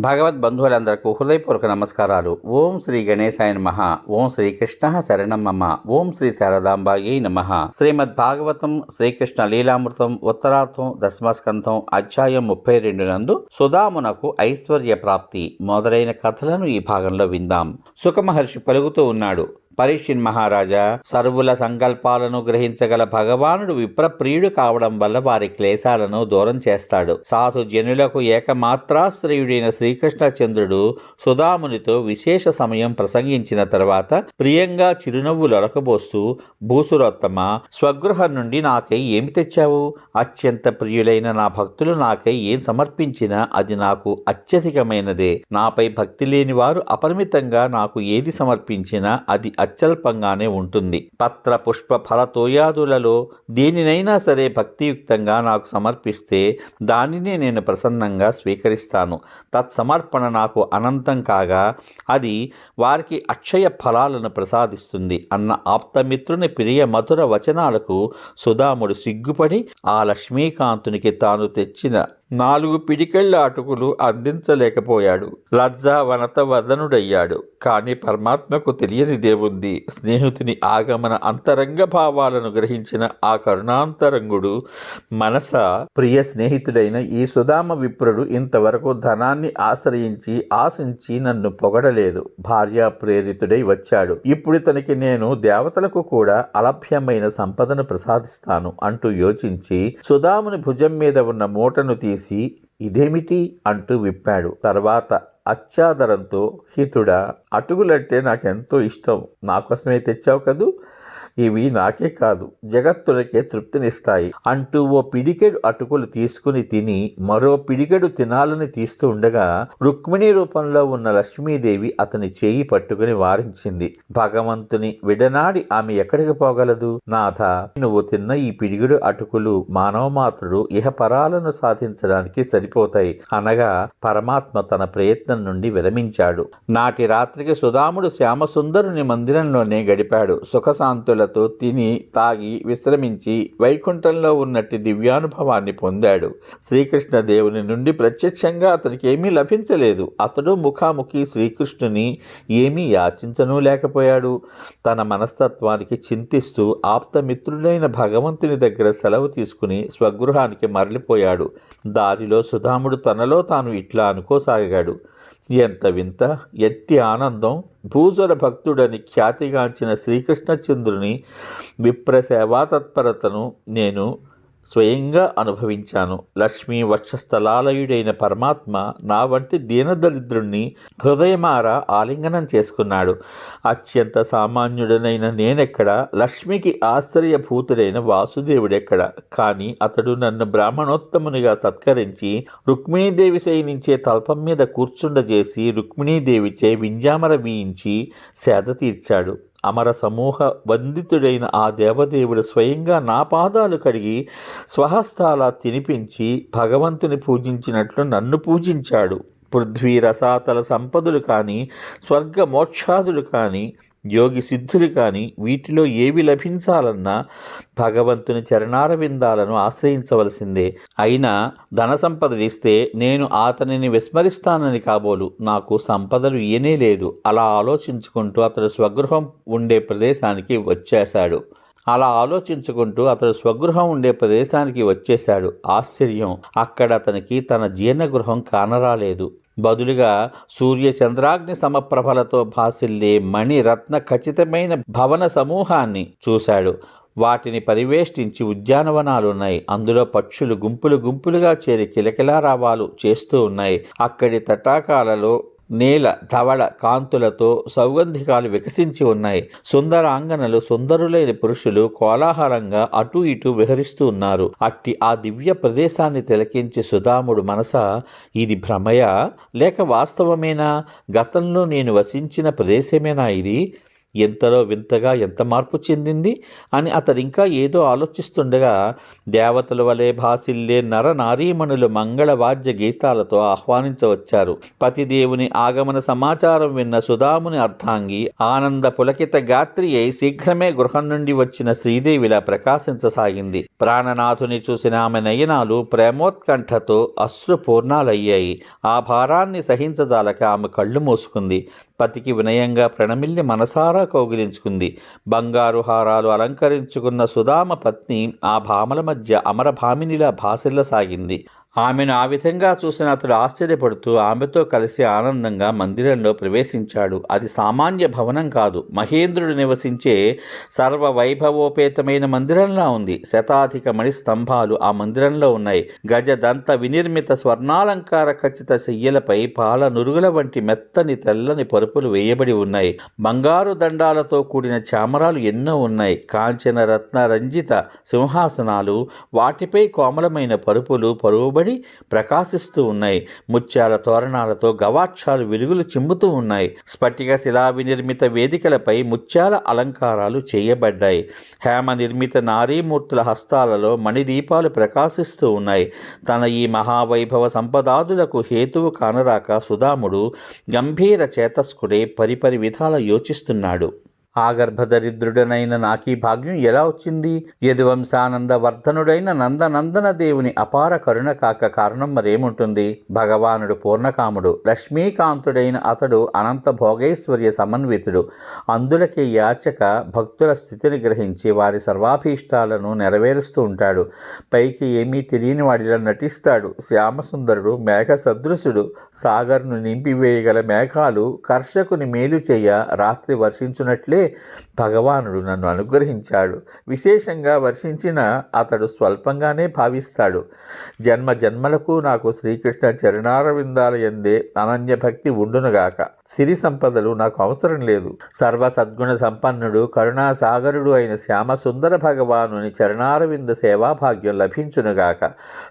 భగవద్బంధువులందరికీ హృదయపూర్వక నమస్కారాలు. ఓం శ్రీ గణేశాయ నమః. ఓం శ్రీకృష్ణ శరణం మమ. ఓం శ్రీ శారదాంబాయై నమః. శ్రీమద్ భాగవతం శ్రీకృష్ణ లీలామృతం ఉత్తరార్థం దశమస్కంధం అధ్యాయం 32 నందు సుధామునకు ఐశ్వర్య ప్రాప్తి మొదలైన కథలను ఈ భాగంలో విందాం. సుఖమహర్షి పలుకుతూ ఉన్నాడు. పరీక్షిన్ మహారాజా, సర్వుల సంకల్పాలను గ్రహించగల భగవానుడు విప్రప్రియుడు కావడం వల్ల వారి క్లేశాలను దూరం చేస్తాడు. సాధు జనులకు ఏకమాత్రాశ్రయుడైన శ్రీకృష్ణచంద్రుడు సుధామునితో విశేష సమయం ప్రసంగించిన తర్వాత ప్రియంగా చిరునవ్వులొరకబోస్తూ, భూసురోత్తమ, స్వగృహం నుండి నాకై ఏమి తెచ్చావు? అత్యంత ప్రియులైన నా భక్తులు నాకై ఏం సమర్పించినా అది నాకు అత్యధికమైనదే. నాపై భక్తి లేని వారు అపరిమితంగా నాకు ఏది సమర్పించినా అది అత్యల్పంగానే ఉంటుంది. పత్ర పుష్ప ఫలతోయాదులలో దేనినైనా సరే భక్తియుక్తంగా నాకు సమర్పిస్తే దానినే నేను ప్రసన్నంగా స్వీకరిస్తాను. తత్సమర్పణ నాకు అనంతం కాగా అది వారికి అక్షయ ఫలాలను ప్రసాదిస్తుంది అన్న ఆప్తమిత్రుని ప్రియ మధుర వచనాలకు సుధాముడు సిగ్గుపడి ఆ లక్ష్మీకాంతునికి తాను తెచ్చిన 4 పిడికెళ్ల అటుకులు అందించలేకపోయాడు. లజ్జావనత వదనుడయ్యాడు. కాని పరమాత్మకు తెలియనిదేముంది? స్నేహితుని ఆగమన అంతరంగ భావాలను గ్రహించిన ఆ కరుణాంతరంగుడు మనస ప్రియ స్నేహితుడైన ఈ సుధామ విప్రుడు ఇంతవరకు ధనాన్ని ఆశించి నన్ను పొగడలేదు. భార్యా ప్రేరితుడై వచ్చాడు. ఇప్పుడు తనకి నేను దేవతలకు కూడా అలభ్యమైన సంపదను ప్రసాదిస్తాను అంటూ యోచించి సుధాముని భుజం మీద ఉన్న మూటను తీసి ఇదేమిటి అంటూ విప్పాడు. తర్వాత అత్యాదరంతో, హితుడా, అటుకులంటే నాకెంతో ఇష్టం. నాకోసమే తెచ్చావు కదూ, ఇవి నాకే కాదు జగత్తులకే తృప్తినిస్తాయి అంటూ ఓ పిడికెడు అటుకులు తీసుకుని తిని మరో పిడికెడు తినాలని తీస్తూ ఉండగా రుక్మిణీ రూపంలో ఉన్న లక్ష్మీదేవి అతని చేయి పట్టుకుని వారించింది. భగవంతుని విడనాడి ఆమె ఎక్కడికి పోగలదు? నాథ, నువ్వు తిన్న ఈ పిడికెడు అటుకులు మానవమాత్రుడు ఇహపరాలను సాధించడానికి సరిపోతాయి అనగా పరమాత్మ తన ప్రయత్నం నుండి విరమించాడు. నాటి రాత్రికి సుధాముడు శ్యామసుందరుని మందిరంలోనే గడిపాడు. సుఖశాంతుల తిని తాగి విశ్రమించి వైకుంఠంలో ఉన్నట్టు దివ్యానుభవాన్ని పొందాడు. శ్రీకృష్ణదేవుని నుండి ప్రత్యక్షంగా అతనికి ఏమీ లభించలేదు. అతడు ముఖాముఖి శ్రీకృష్ణుని ఏమీ యాచించనూ లేకపోయాడు. తన మనస్తత్వానికి చింతిస్తూ ఆప్తమిత్రుడైన భగవంతుని దగ్గర సెలవు తీసుకుని స్వగృహానికి మరలిపోయాడు. దారిలో సుధాముడు తనలో తాను ఇట్లా అనుకోసాగాడు. ఎంత వింత, ఎట్టి ఆనందం! భూసుర భక్తుడని ఖ్యాతిగాంచిన శ్రీకృష్ణచంద్రుని విప్రసేవా తత్పరతను నేను స్వయంగా అనుభవించాను. లక్ష్మీ వక్షస్థలాలయుడైన పరమాత్మ నా వంటి దీనదరిద్రుణ్ణి హృదయమార ఆలింగనం చేసుకున్నాడు. అత్యంత సామాన్యుడనైన నేనెక్కడ, లక్ష్మికి ఆశ్చర్యభూతుడైన వాసుదేవుడెక్కడ? కానీ అతడు నన్ను బ్రాహ్మణోత్తమునిగా సత్కరించి రుక్మిణీదేవి శయనించే తల్పం మీద కూర్చుండజేసి రుక్మిణీదేవిచే వింజామర వీయించి సేద తీర్చాడు. అమర సమూహ వందితుడైన ఆ దేవదేవుడు స్వయంగా నా పాదాలు కడిగి స్వహస్తాల తినిపించి భగవంతుని పూజించినట్లు నన్ను పూజించాడు. పృథ్వీ రసాతల సంపదలు కానీ, స్వర్గ మోక్షాదులు కానీ, యోగి సిద్ధులు కానీ వీటిలో ఏవి లభించాలన్నా భగవంతుని చరణారవిందాలను ఆశ్రయించవలసిందే. అయినా ధన సంపదలిస్తే నేను అతనిని విస్మరిస్తానని కాబోలు. నాకు సంపదలు ఇయనే లేదు. అలా ఆలోచించుకుంటూ అతడు స్వగృహం ఉండే ప్రదేశానికి వచ్చేశాడు. ఆశ్చర్యం! అక్కడ అతనికి తన జీర్ణగృహం కానరాలేదు. బదులుగా సూర్య చంద్రాగ్ని సమప్రభలతో భాసిల్లే మణి రత్న ఖచ్చితమైన భవన సమూహాన్ని చూశాడు. వాటిని పరివేష్టించి ఉద్యానవనాలున్నాయి. అందులో పక్షులు గుంపులుగా చేరి కిలకిలారావాలు చేస్తూ ఉన్నాయి. అక్కడి తటాకాలలో నేల ధవళ కాంతులతో సౌగంధికాలు వికసించి ఉన్నాయి. సుందరాంగనలు, సుందరులైన పురుషులు కోలాహలంగా అటూ ఇటూ విహరిస్తూ ఉన్నారు. అట్టి ఆ దివ్య ప్రదేశాన్ని తిలకించి సుధాముడు మనస, ఇది భ్రమయా లేక వాస్తవమేనా? గతంలో నేను వసించిన ప్రదేశమేనా ఇది? ఎంతలో వింతగా ఎంత మార్పు చెందింది అని అతడు ఇంకా ఏదో ఆలోచిస్తుండగా దేవతల వలె భాసిల్లే నరనారీమణులు మంగళవాద్య గీతాలతో ఆహ్వానించవచ్చారు. పతిదేవుని ఆగమన సమాచారం విన్న సుధాముని అర్ధాంగి ఆనంద పులకిత గాత్రి అయి శీఘ్రమే గృహం నుండి వచ్చిన శ్రీదేవిలా ప్రకాశించసాగింది. ప్రాణనాథుని చూసిన ఆమె నయనాలు ప్రేమోత్కంఠతో అశ్రుపూర్ణాలయ్యాయి. ఆ భారాన్ని సహించజాలక ఆమె కళ్ళు మూసుకుంది. పతికి వినయంగా ప్రణమిల్లి మనసారా కౌగిలించుకుంది. బంగారు హారాలు అలంకరించుకున్న సుధామ పత్ని ఆ భామల మధ్య అమరభామినిలా భాసిల్లసాగింది. ఆమెను ఆ విధంగా చూసిన అతడు ఆశ్చర్యపడుతూ ఆమెతో కలిసి ఆనందంగా మందిరంలో ప్రవేశించాడు. అది సామాన్య భవనం కాదు, మహేంద్రుడు నివసించే సర్వవైభవోపేతమైన మందిరంలా ఉంది. శతాధిక మణి స్తంభాలు ఆ మందిరంలో ఉన్నాయి. గజదంత వినిర్మిత స్వర్ణాలంకార ఖచ్చిత శయ్యలపై పాల నురుగుల వంటి మెత్తని తెల్లని పరుపులు వేయబడి ఉన్నాయి. బంగారు దండాలతో కూడిన చామరాలు ఎన్నో ఉన్నాయి. కాంచన రత్న రంజిత సింహాసనాలు, వాటిపై కోమలమైన పరుపులు పరువుబడి ప్రకాశిస్తూ ఉన్నాయి. ముత్యాల తోరణాలతో గవాక్షాలు వెలుగులు చిమ్ముతూ ఉన్నాయి. స్ఫటిక శిలా వినిర్మిత వేదికలపై ముత్యాల అలంకారాలు చేయబడ్డాయి. హేమ నిర్మిత నారీమూర్తుల హస్తాలలో మణిదీపాలు ప్రకాశిస్తూ ఉన్నాయి. తన ఈ మహావైభవ సంపదాదులకు హేతువు కానరాక సుధాముడు గంభీర చేతస్కుడే పరిపరి విధాల యోచిస్తున్నాడు. ఆగర్భదరిద్రుడనైన నాకీ భాగ్యం ఎలా వచ్చింది? యదువంశానంద వర్ధనుడైన నందనందన దేవుని అపార కరుణ కాక కారణం మరేముంటుంది? భగవానుడు పూర్ణకాముడు, లక్ష్మీకాంతుడైన అతడు అనంత భోగైశ్వర్య సమన్వితుడు. అందులకే యాచక భక్తుల స్థితిని గ్రహించి వారి సర్వాభీష్టాలను నెరవేరుస్తూ ఉంటాడు. పైకి ఏమీ తెలియని వాడిలా నటిస్తాడు. శ్యామసుందరుడు, మేఘ సదృశుడు, సాగర్ను నింపివేయగల మేఘాలు కర్షకుని మేలు చేయ రాత్రి వర్షించున్నట్లే భగవానుడు నన్ను అనుగ్రహించాడు. విశేషంగా వర్షించిన అతడు స్వల్పంగానే భావిస్తాడు. జన్మ జన్మలకు నాకు శ్రీకృష్ణ చరణారవిందాల యందే అనన్య భక్తి ఉండునుగాక. సిరి సంపదలు నాకు అవసరం లేదు. సర్వ సద్గుణ సంపన్నుడు కరుణాసాగరుడు అయిన శ్యామసుందర భగవానుని చరణారవింద సేవాభాగ్యం లభించునుగాక.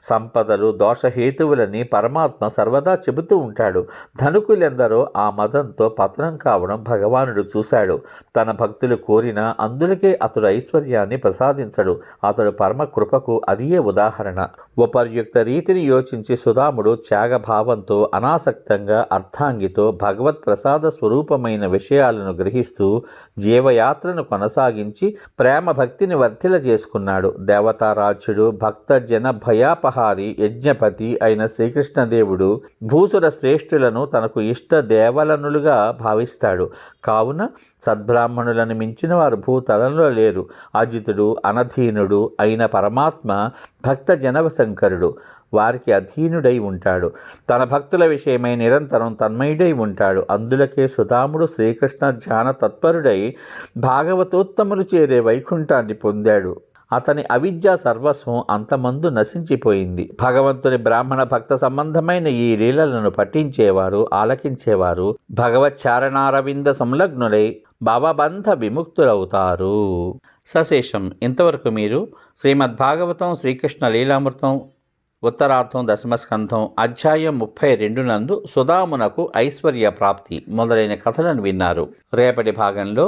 సంపదలు దోషహేతువులని పరమాత్మ సర్వదా చెబుతూ ఉంటాడు. ధనుకులెందరో ఆ మదంతో పతనం కావడం భగవానుడు చూశాడు. తన భక్తులు కోరిన అందులకే అతడు ఐశ్వర్యాన్ని ప్రసాదించడు. అతడు పరమ కృపకు అదియే ఉదాహరణ. ఉపర్యుక్త రీతిని యోచించి సుధాముడు త్యాగభావంతో అనాసక్తంగా అర్థాంగితో భగవత్ ప్రసాద స్వరూపమైన విషయాలను గ్రహిస్తూ జీవయాత్రను కొనసాగించి ప్రేమ భక్తిని వర్ధిల చేసుకున్నాడు. దేవతారాజ్యుడు, భక్త జన భయాపహారి, యజ్ఞపతి అయిన శ్రీకృష్ణదేవుడు భూసుర శ్రేష్ఠులను తనకు ఇష్ట దేవలనులుగా భావిస్తాడు. కావున సద్బ్రాహ్మణులను మించిన వారు భూతలంలో లేరు. అజితుడు, అనధీనుడు అయిన పరమాత్మ భక్త జనవశంకరుడు. వారికి అధీనుడై ఉంటాడు. తన భక్తుల విషయమై నిరంతరం తన్మయుడై ఉంటాడు. అందులకే సుధాముడు శ్రీకృష్ణ ధ్యాన తత్పరుడై భాగవతోత్తములు చేరే వైకుంఠాన్ని పొందాడు. అతని అవిద్యా సర్వస్వం అంతమందు నశించిపోయింది. భగవంతుని బ్రాహ్మణ భక్త సంబంధమైన ఈ లీలలను పఠించేవారు, ఆలకించేవారు భగవచ్చారణారవింద సంలగ్నులై భవబంధ విముక్తులవుతారు. సశేషం. ఇంతవరకు మీరు శ్రీమద్భాగవతం శ్రీకృష్ణ లీలామృతం ఉత్తరార్థం దశమస్కంధం అధ్యాయం 32 నందు సుధామునకు ఐశ్వర్య ప్రాప్తి మొదలైన కథలను విన్నారు. రేపటి భాగంలో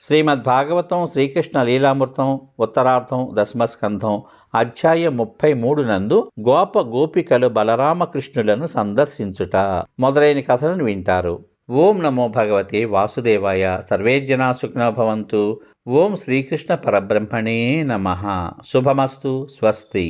శ్రీమద్భాగవతం శ్రీకృష్ణ లీలామృతం ఉత్తరార్థం దశమస్కంధం అధ్యాయం 33 నందు గోప గోపికలు బలరామకృష్ణులను సందర్శించుట మొదలైన కథలను వింటారు. ఓం నమో భగవతే వాసుదేవాయ. సర్వే జనా సుఖినో భవంతు. ఓం శ్రీకృష్ణ పరబ్రహ్మణే నమః. శుభమస్తు. స్వస్తి.